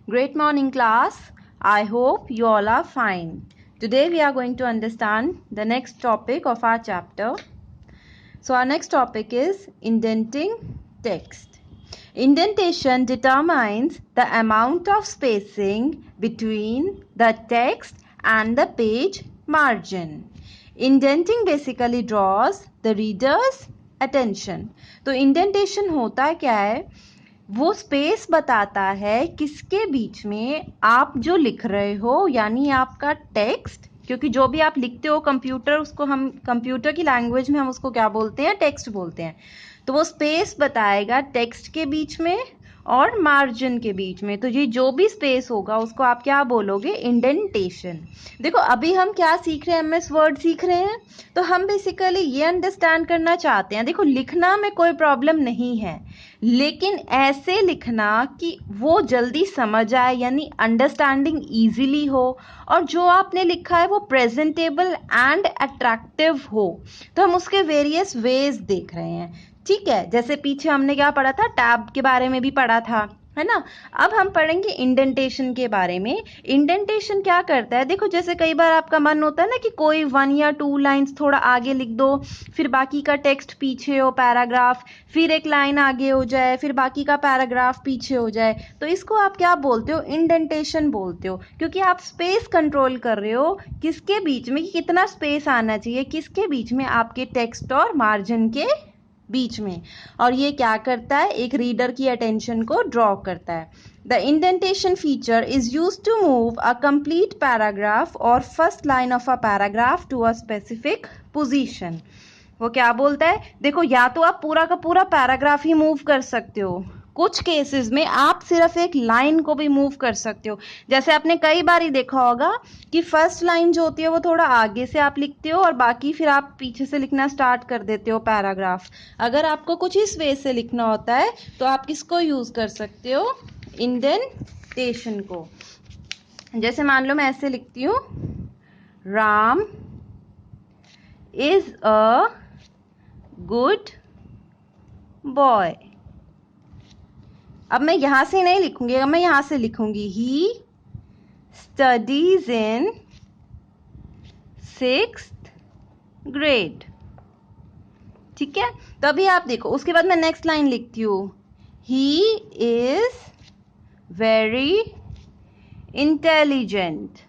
Great morning, class. I hope you all are fine. Today we are going to understand the next topic of our chapter. So our next topic is indenting text. Indentation determines the amount of spacing between the text and the page margin. Indenting basically draws the reader's attention. तो indentation होता क्या है? वो space बताता है किसके बीच में आप जो लिख रहे हो, यानी आपका टेक्स्ट, क्योंकि जो भी आप लिखते हो कंप्यूटर, उसको हम कंप्यूटर की लैंग्वेज में हम उसको क्या बोलते हैं? टेक्स्ट बोलते हैं. तो वो स्पेस बताएगा टेक्स्ट के बीच में और मार्जिन के बीच में. तो ये जो भी स्पेस होगा उसको आप क्या बोलोगे? इंडेंटेशन. देखो अभी हम क्या सीख रहे हैं? एमएस वर्ड सीख रहे हैं. तो हम बेसिकली ये अंडरस्टैंड करना चाहते हैं. देखो लिखना में कोई प्रॉब्लम नहीं है, लेकिन ऐसे लिखना कि वो जल्दी समझ आए, यानी अंडरस्टैंडिंग इजीली हो, और जो आपने लिखा है वो प्रेजेंटेबल एंड अट्रैक्टिव हो. तो हम उसके वेरियस वेज देख रहे हैं. ठीक है, जैसे पीछे हमने क्या पढ़ा था? टैब के बारे में भी पढ़ा था, है ना. अब हम पढ़ेंगे इंडेंटेशन के बारे में. इंडेंटेशन क्या करता है? देखो जैसे कई बार आपका मन होता है ना कि कोई 1 या 2 लाइंस थोड़ा आगे लिख दो, फिर बाकी का टेक्स्ट पीछे हो, पैराग्राफ, फिर एक लाइन आगे हो जाए, फिर बाकी का पैराग्राफ पीछे हो जाए. तो इसको आप क्या बोलते हो? इंडेंटेशन बोलते हो, क्योंकि आप स्पेस कंट्रोल कर रहे हो किसके बीच में, कि कितना स्पेस आना चाहिए किसके बीच में? आपके टेक्स्ट और मार्जिन के बीच में. और ये क्या करता है? एक रीडर की अटेंशन को ड्रॉ करता है. The indentation feature is used to move a complete paragraph और first line of a paragraph to a specific position. वो क्या बोलता है? देखो या तो आप पूरा का पूरा पैराग्राफ ही मूव कर सकते हो, कुछ केसेस में आप सिर्फ एक लाइन को भी मूव कर सकते हो. जैसे आपने कई बार ही देखा होगा कि फर्स्ट लाइन जो होती है वो थोड़ा आगे से आप लिखते हो और बाकी फिर आप पीछे से लिखना स्टार्ट कर देते हो पैराग्राफ. अगर आपको कुछ इस वे से लिखना होता है तो आप किसको यूज कर सकते हो? इंडेंटेशन को. जैसे मान लो मैं ऐसे लिखती हूँ, Ram is a good boy. अब मैं यहां से नहीं लिखूंगी, अब मैं यहां से लिखूंगी, he studies in 6th grade. ठीक है, तो अभी आप देखो, उसके बाद मैं नेक्स्ट लाइन लिखती हूँ, ही इज वेरी इंटेलिजेंट.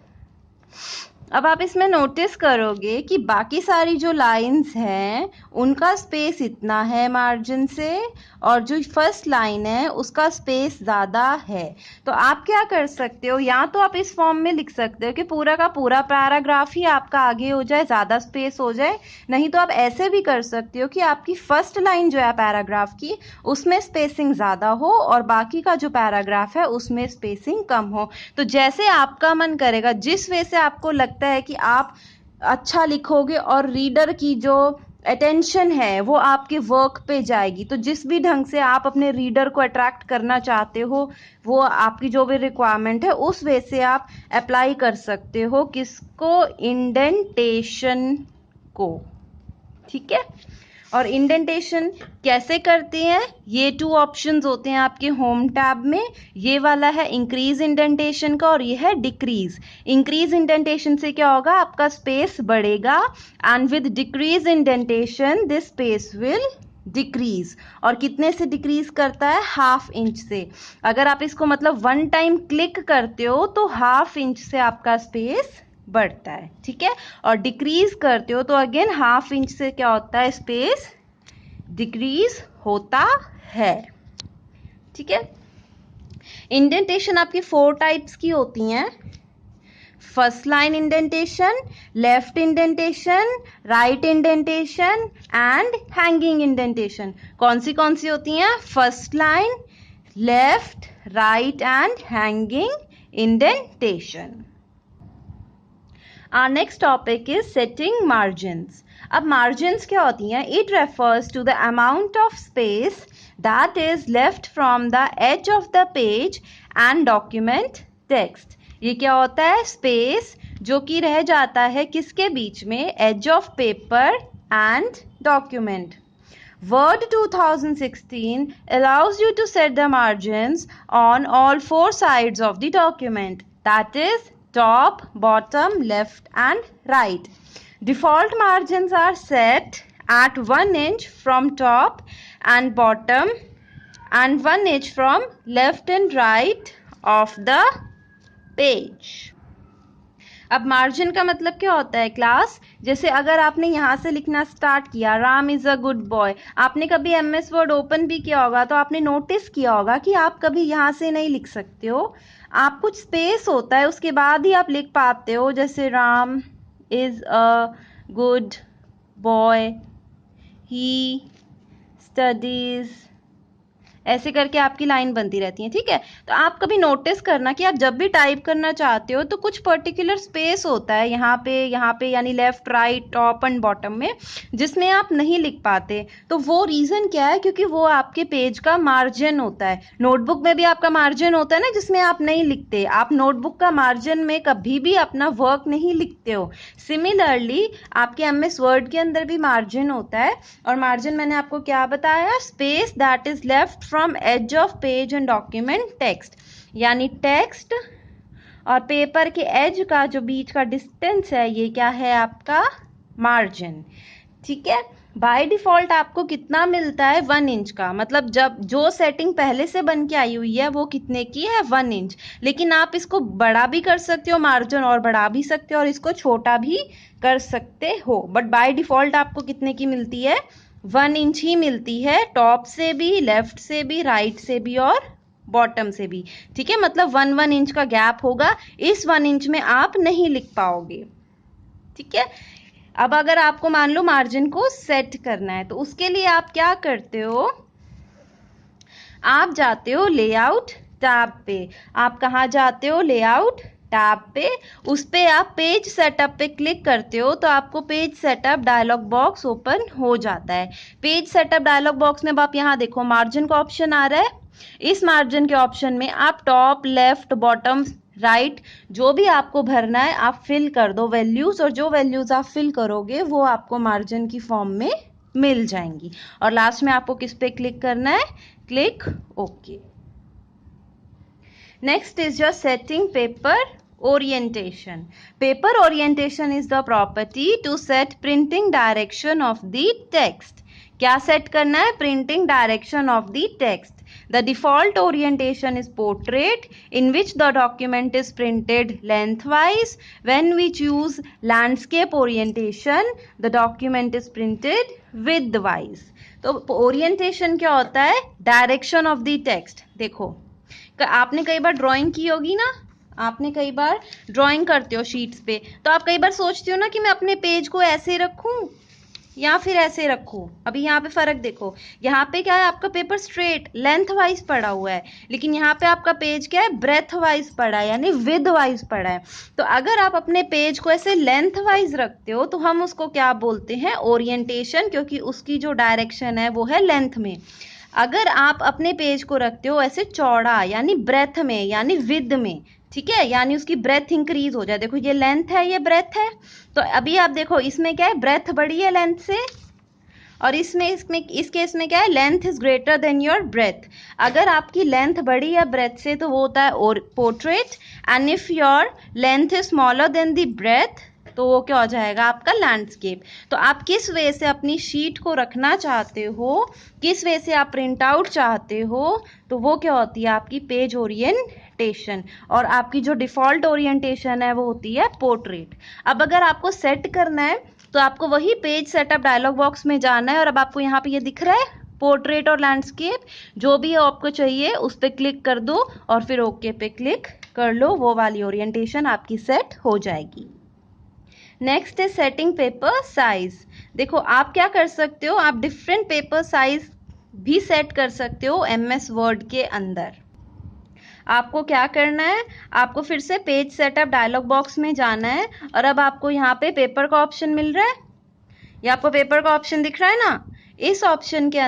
अब आप इसमें नोटिस करोगे कि बाकी सारी जो लाइंस हैं उनका स्पेस इतना है मार्जिन से, और जो फर्स्ट लाइन है उसका स्पेस ज़्यादा है. तो आप क्या कर सकते हो? या तो आप इस फॉर्म में लिख सकते हो कि पूरा का पूरा पैराग्राफ ही आपका आगे हो जाए, ज़्यादा स्पेस हो जाए. नहीं तो आप ऐसे भी कर सकते हो कि आपकी फर्स्ट लाइन जो है पैराग्राफ की उसमें स्पेसिंग ज़्यादा हो और बाकी का जो पैराग्राफ है उसमें स्पेसिंग कम हो. तो जैसे आपका मन करेगा, जिस वे से आपको लगता है कि आप अच्छा लिखोगे और रीडर की जो अटेंशन है वो आपके वर्क पे जाएगी, तो जिस भी ढंग से आप अपने रीडर को अट्रैक्ट करना चाहते हो, वो आपकी जो भी रिक्वायरमेंट है उस वे से आप अप्लाई कर सकते हो. किसको? इंडेंटेशन को. ठीक है, और इंडेंटेशन कैसे करते हैं? ये 2 ऑप्शंस होते हैं आपके होम टैब में. ये वाला है इंक्रीज इंडेंटेशन का और ये है डिक्रीज. इंक्रीज इंडेंटेशन से क्या होगा? आपका स्पेस बढ़ेगा, and with decrease indentation this space will decrease. और कितने से डिक्रीज करता है? 1/2 इंच से. अगर आप इसको मतलब 1 टाइम क्लिक करते हो तो 1/2 इंच से आपका स्पेस बढ़ता है. ठीक है, और डिक्रीज करते हो तो अगेन 1/2 इंच से क्या होता है? स्पेस डिक्रीज होता है. ठीक है, इंडेंटेशन आपकी 4 टाइप्स की होती हैं. First line indentation, left indentation, right indentation and hanging indentation. कौन सी होती हैं? First line, left, right and hanging indentation. Our next topic is setting margins. अब margins क्या होती हैं? It refers to the amount of space that is left from the edge of the page and document text. ये क्या होता है? Space जो कि रह जाता है किसके बीच में? Edge of paper and document. Word 2016 allows you to set the margins on all four sides of the document, that is top, bottom, left and right. Default margins are set at 1 inch from top and bottom and 1 inch from left and right of the page. अब margin का मतलब क्या होता है class? जैसे अगर आपने यहाँ से लिखना स्टार्ट किया, Ram is a good boy, आपने कभी MS वर्ड ओपन भी किया होगा तो आपने नोटिस किया होगा कि आप कभी यहाँ से नहीं लिख सकते हो, आप कुछ स्पेस होता है उसके बाद ही आप लिख पाते हो. जैसे Ram is a good boy, he studies, ऐसे करके आपकी लाइन बनती रहती है. ठीक है, तो आप कभी नोटिस करना कि आप जब भी टाइप करना चाहते हो तो कुछ पर्टिकुलर स्पेस होता है यहाँ पे यानी left, right, top and bottom में, जिसमें आप नहीं लिख पाते. तो वो रीज़न क्या है? क्योंकि वो आपके पेज का मार्जिन होता है. नोटबुक में भी आपका मार्जिन होता है ना, जिसमें आप नहीं लिखते. आप नोटबुक का मार्जिन में कभी भी अपना वर्क नहीं लिखते हो. सिमिलरली आपके MS वर्ड के अंदर भी मार्जिन होता है, और मार्जिन मैंने आपको क्या बताया? Space that is left from edge of page and document text, यानी टेक्स्ट और पेपर के एज का जो बीच का डिस्टेंस है, ये क्या है? आपका मार्जिन. ठीक है, बाय डिफॉल्ट आपको कितना मिलता है? 1 इंच का. मतलब जब जो सेटिंग पहले से बन के आई हुई है वो कितने की है? 1 इंच. लेकिन आप इसको बड़ा भी कर सकते हो मार्जिन, और बढ़ा भी सकते हो, और इसको छोटा भी कर सकते हो. बट बाय डिफॉल्ट आपको कितने की मिलती है? 1 इंच ही मिलती है, टॉप से भी, लेफ्ट से भी, राइट से भी और बॉटम से भी. ठीक है, मतलब 1 इंच का गैप होगा. इस 1 इंच में आप नहीं लिख पाओगे. ठीक है, अब अगर आपको मान लो मार्जिन को सेट करना है तो उसके लिए आप क्या करते हो? आप जाते हो लेआउट टैब पे. आप कहाँ जाते हो? लेआउट टैब पे. उस पे आप पेज सेटअप पे क्लिक करते हो तो आपको page setup dialog box open हो जाता है. पेज सेटअप डायलॉग बॉक्स में अब आप यहाँ देखो मार्जिन का ऑप्शन आ रहा है. इस मार्जिन के ऑप्शन में आप टॉप, लेफ्ट, बॉटम, राइट जो भी आपको भरना है आप फिल कर दो वैल्यूज, और जो वैल्यूज आप फिल करोगे वो आपको मार्जिन की फॉर्म में मिल जाएंगी. और लास्ट में आपको किस पे क्लिक करना है? Click okay. Next is your setting paper orientation. Paper orientation is the property to set printing direction of the text. क्या सेट करना है? Printing direction of the text. The default orientation is portrait, in which the document is printed lengthwise. When we choose landscape orientation, the document is printed widthwise. तो orientation क्या होता है? Direction of the text. देखो, आपने कई बार drawing की होगी ना, आपने कई बार ड्राइंग करते हो शीट्स पे, तो आप कई बार सोचते हो ना कि मैं अपने पेज को ऐसे रखूं या फिर ऐसे रखूं. अभी यहाँ पे फर्क देखो, यहाँ पे क्या है? आपका पेपर स्ट्रेट लेंथ वाइज पड़ा हुआ है, लेकिन यहाँ पे आपका पेज क्या है? ब्रेथ वाइज पड़ा है, यानी विद वाइज पड़ा है. तो अगर आप अपने पेज को ऐसे लेंथ वाइज रखते हो तो हम उसको क्या बोलते हैं? ओरिएंटेशन, क्योंकि उसकी जो डायरेक्शन है वो है लेंथ में. अगर आप अपने पेज को रखते हो ऐसे चौड़ा, यानी ब्रेथ में, यानी विद में, ठीक है, यानी उसकी ब्रेथ इंक्रीज हो जाए. देखो ये लेंथ है, ये ब्रेथ है, तो अभी आप देखो इसमें क्या है? ब्रेथ बड़ी है लेंथ से, और इस केस में क्या है? Length is greater than your breadth. अगर आपकी लेंथ बड़ी है ब्रेथ से तो वो होता है portrait, and if your length is smaller than the breadth तो वो क्या हो जाएगा? आपका लैंडस्केप. तो आप किस वे से अपनी शीट को रखना चाहते हो, किस वे से आप प्रिंट आउट चाहते हो, तो वो क्या होती है? आपकी पेज ओरिएंटेशन. और आपकी जो डिफॉल्ट ओरिएंटेशन है वो होती है पोर्ट्रेट. अब अगर आपको सेट करना है तो आपको वही पेज सेटअप डायलॉग बॉक्स में जाना है, और अब आपको यहाँ पे ये दिख रहा है पोर्ट्रेट और लैंडस्केप. जो भी आपको चाहिए उस पर क्लिक कर दो और फिर ओके पे क्लिक कर लो, वो वाली ओरिएंटेशन आपकी सेट हो जाएगी. नेक्स्ट है सेटिंग पेपर साइज. देखो आप क्या कर सकते हो? आप डिफरेंट पेपर साइज भी सेट कर सकते हो MS वर्ड के अंदर. आपको क्या करना है? आपको फिर से पेज सेटअप डायलॉग बॉक्स में जाना है, और अब आपको यहाँ पे पेपर का ऑप्शन मिल रहा है, या आपको पेपर का ऑप्शन दिख रहा है ना. इस ऑप्शन के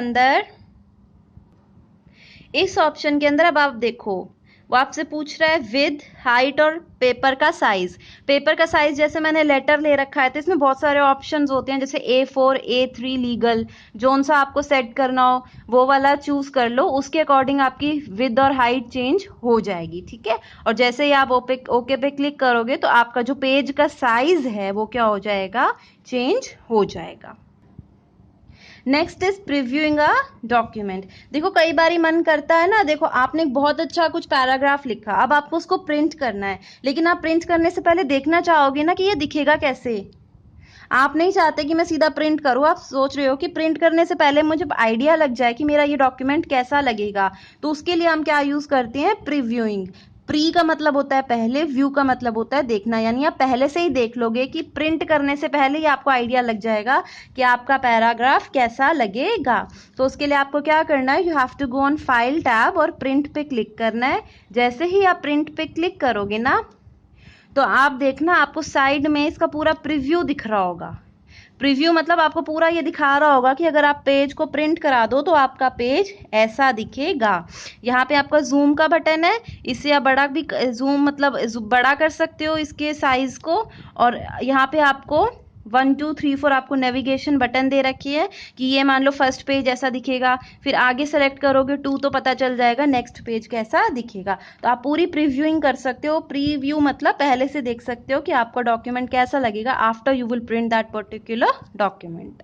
अंदर अब आप देखो वो आपसे पूछ रहा है विद, हाइट और पेपर का साइज। पेपर का साइज जैसे मैंने लेटर ले रखा है तो इसमें बहुत सारे ऑप्शंस होते हैं, जैसे A4, A3 लीगल, जोन सा आपको सेट करना हो वो वाला चूज कर लो, उसके अकॉर्डिंग आपकी विद और हाइट चेंज हो जाएगी, ठीक है। और जैसे ही आप ओके पे क्लिक करोगे तो आपका जो पेज का साइज है वो क्या हो जाएगा, चेंज हो जाएगा। Next is previewing a document. देखो कई बार मन करता है ना, देखो आपने बहुत अच्छा कुछ पैराग्राफ लिखा, अब आपको उसको प्रिंट करना है, लेकिन आप प्रिंट करने से पहले देखना चाहोगे ना कि ये दिखेगा कैसे। आप नहीं चाहते कि मैं सीधा प्रिंट करूं, आप सोच रहे हो कि प्रिंट करने से पहले मुझे आइडिया लग जाए कि मेरा ये डॉक्यूमेंट कैसा लगेगा। तो उसके लिए हम क्या यूज करते हैं, प्रीव्यूइंग। प्री का मतलब होता है पहले, व्यू का मतलब होता है देखना, यानी आप पहले से ही देख लोगे कि प्रिंट करने से पहले ही आपको आइडिया लग जाएगा कि आपका पैराग्राफ कैसा लगेगा। तो उसके लिए आपको क्या करना है, you have to go on file tab और प्रिंट पे क्लिक करना है। जैसे ही आप प्रिंट पे क्लिक करोगे ना तो आप देखना आपको साइड में इसका पूरा प्रीव्यू दिख रहा होगा। प्रीव्यू मतलब आपको पूरा ये दिखा रहा होगा कि अगर आप पेज को प्रिंट करा दो तो आपका पेज ऐसा दिखेगा। यहाँ पे आपका जूम का बटन है, इससे आप बड़ा भी जूम मतलब बड़ा कर सकते हो इसके साइज को। और यहाँ पे आपको 1 2 3 4 आपको नेविगेशन बटन दे रखी है कि ये मान लो फर्स्ट पेज ऐसा दिखेगा, फिर आगे सेलेक्ट करोगे 2 तो पता चल जाएगा नेक्स्ट पेज कैसा दिखेगा। तो आप पूरी प्रीव्यूइंग कर सकते हो। प्रीव्यू मतलब पहले से देख सकते हो कि आपका डॉक्यूमेंट कैसा लगेगा after you will print that particular document.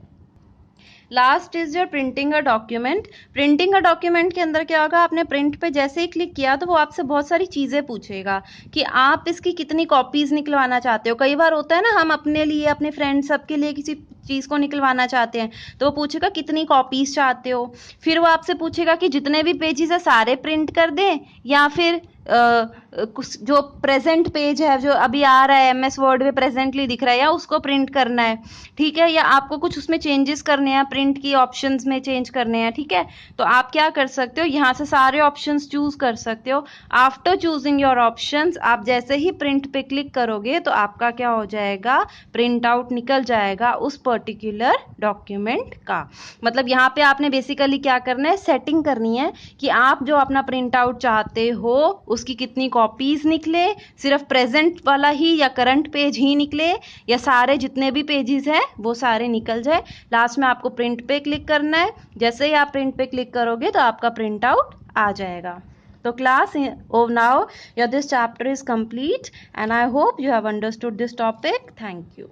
Last is your printing a document. Printing a document के अंदर क्या होगा, आपने प्रिंट पे जैसे ही क्लिक किया तो वो आपसे बहुत सारी चीज़ें पूछेगा कि आप इसकी कितनी कॉपीज निकलवाना चाहते हो। कई बार होता है ना, हम अपने लिए, अपने फ्रेंड सबके लिए किसी चीज़ को निकलवाना चाहते हैं तो वो पूछेगा कितनी कॉपीज चाहते हो। फिर वो आपसे पूछेगा कि जितने भी पेजेस है सारे प्रिंट कर दें या फिर कुछ जो प्रेजेंट पेज है जो अभी आ रहा है MS वर्ड में प्रेजेंटली दिख रहा है या उसको प्रिंट करना है, ठीक है, या आपको कुछ उसमें चेंजेस करने हैं, प्रिंट की ऑप्शंस में चेंज करने हैं, ठीक है। तो आप क्या कर सकते हो, यहाँ से सारे ऑप्शंस चूज कर सकते हो। आफ्टर चूजिंग योर ऑप्शंस आप जैसे ही प्रिंट पे क्लिक करोगे तो आपका क्या हो जाएगा, प्रिंट आउट निकल जाएगा उस पर्टिकुलर डॉक्यूमेंट का। मतलब यहाँ पे आपने बेसिकली क्या करना है, सेटिंग करनी है कि आप जो अपना प्रिंट आउट चाहते हो उसकी कितनी कॉपीज निकले, सिर्फ प्रेजेंट वाला ही या करंट पेज ही निकले या सारे जितने भी पेजेस हैं वो सारे निकल जाए। लास्ट में आपको प्रिंट पे क्लिक करना है, जैसे ही आप प्रिंट पे क्लिक करोगे तो आपका प्रिंट आउट आ जाएगा। तो class, now this chapter is complete and I hope you have understood this topic. Thank you.